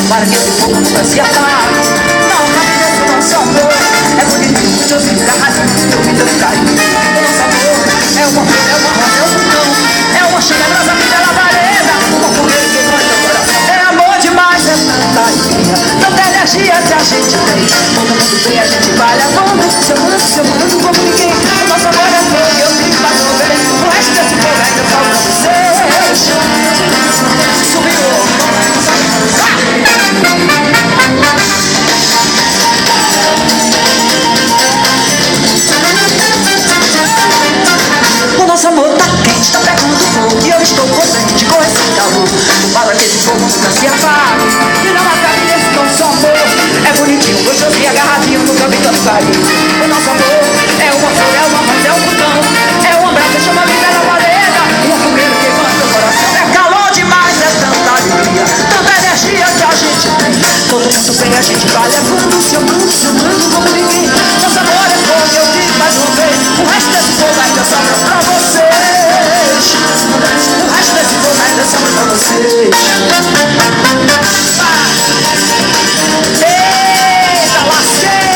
para que esse fogo nunca se apague. Não cabe nesse nosso amor, é bonitinho, gostosinho, agarradinho, meu vida de carinho. O nosso amor é uma flor, é uma rosa, é um vulcão, é uma chama brasa, vida labareda, uma fogueira que queima teu coração. É amor demais, é tanta alegria, tanta energia que a gente tem. Todo mundo vem, a gente vai levando, seu mundo como ninguém. O nosso amor é flor, eu digo mais uma vez, o resto desse fogo ainda só pra vocês. Subiu. O nosso amor tá quente, tá pegando fogo, e eu estou contente com esse calor. Para que esse fogo nunca se apague e não acabe nesse nosso amor. É bonitinho, gostosinho, agarradinho, nunca vi tanto carinho. O nosso amor é uma flor, é uma rosa, é um vulcão, é uma brasa, chama a vida na vareda, uma fogueira que queima teu coração. É calor demais, é tanta alegria, tanta energia que a gente tem. Todo mundo vem, a gente vai levando, se amando como ninguém. Nosso amor é fogo, eu digo mais uma vez, o resto desse fogo ainda sobra pra vocês. O resto desse fogo ainda sobra pra vocês. Eita, lasquei!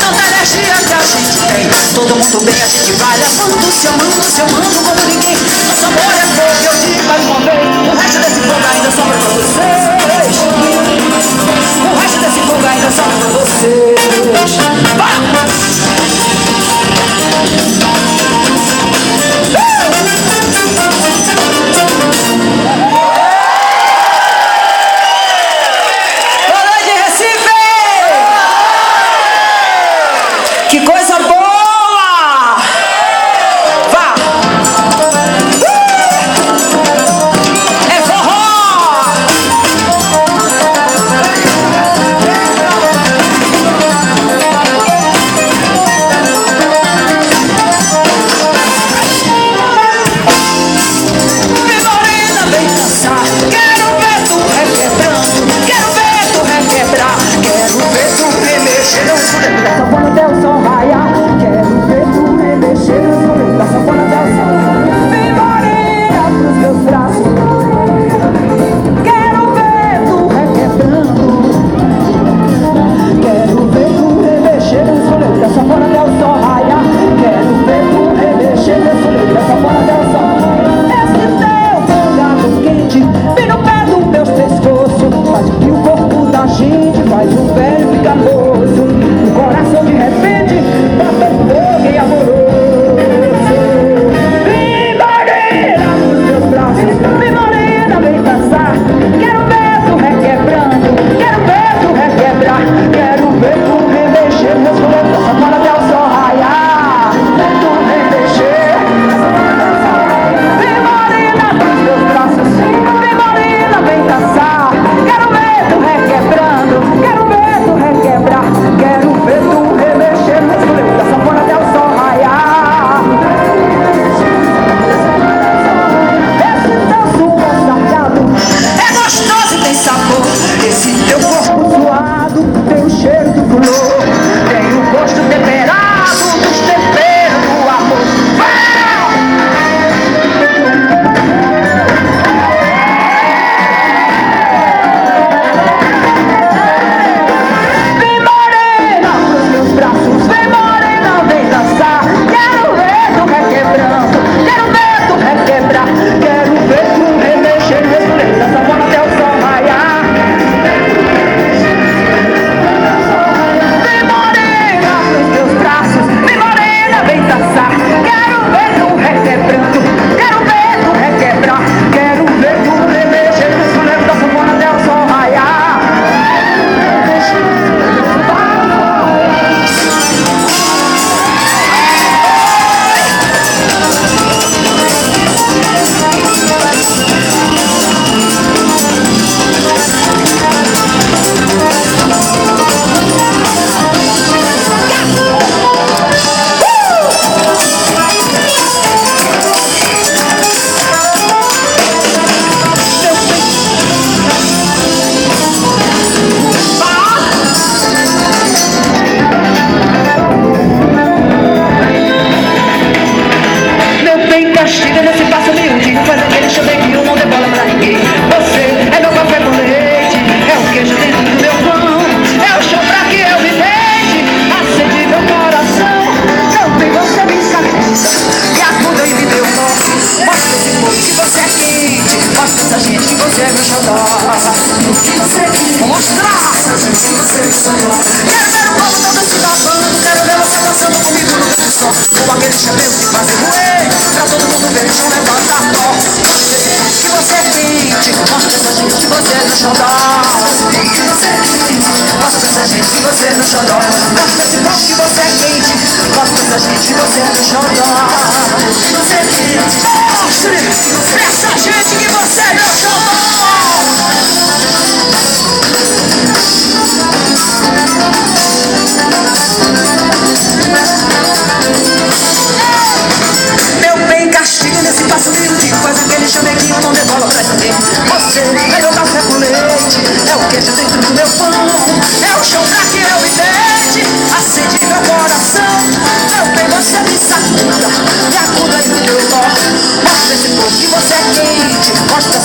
Tanta energia que a gente tem. Todo mundo bem, a gente vai levando, se amando como ninguém. Nosso amor é fogo, eu digo mais uma vez, o resto desse fogo ainda sobra pra vocês. O resto desse fogo ainda sobra pra vocês. Boa noite, Recife! Que coisa boa! Vá! É forró!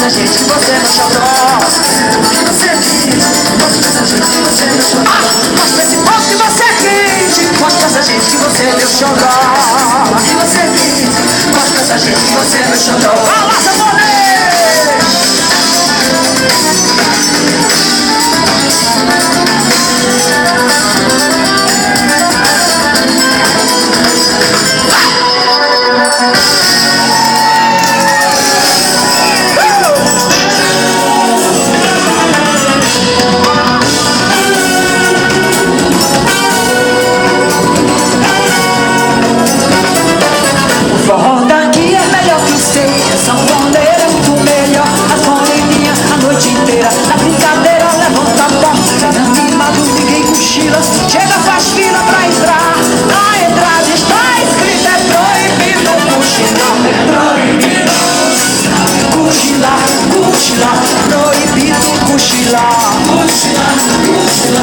dessa gente que você é meu xodó. Você é quente, gosto dessa gente que você é meu xodó. Gosto desse povo que você é quente, gosto dessa gente que você é meu xodó. Que você é quente, gosto dessa gente que você é meu xodó. Alá, Samone! Chega, faz fila pra entrar. Na entrada está escrito: é proibido cochilar. É proibido cochilar, cochilar. Proibido cochilar.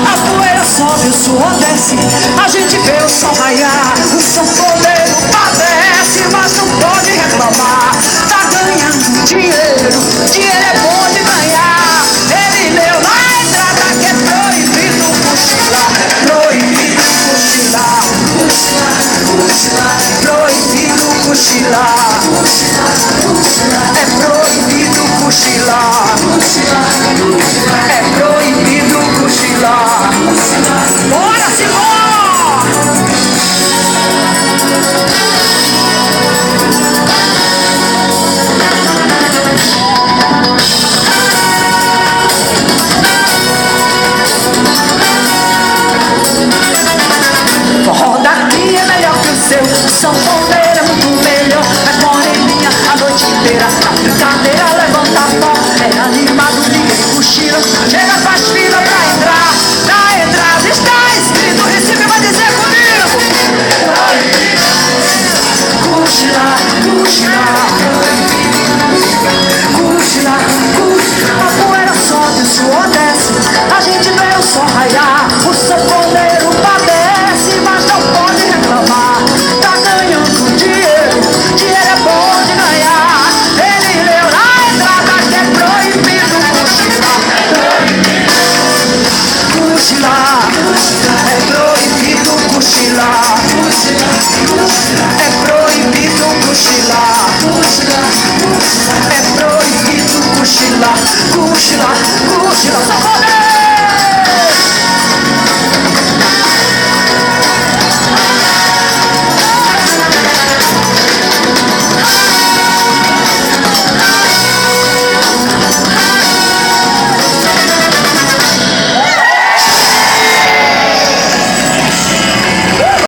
A poeira sobe, o suor desce. A gente vê o sol raiar. O sanfoneiro padece, mas não pode reclamar. Tá ganhando dinheiro, dinheiro é bom de ganhar. Ele leu na entrada que é proibido cochilar. Proibido cochilar, proibido cochilar, é proibido cochilar, é proibido cochilar. Bora, Simão! Forró daqui é melhor que o seu, sanfoneiro é muito melhor. Mas moreninha a noite inteira, na brincadeira levanta a pó. É animado, ninguém cochila, chega, faz fila pra entrar. Na entrada está escrito: Recife, vai dizer comigo: cochilar, cochilar.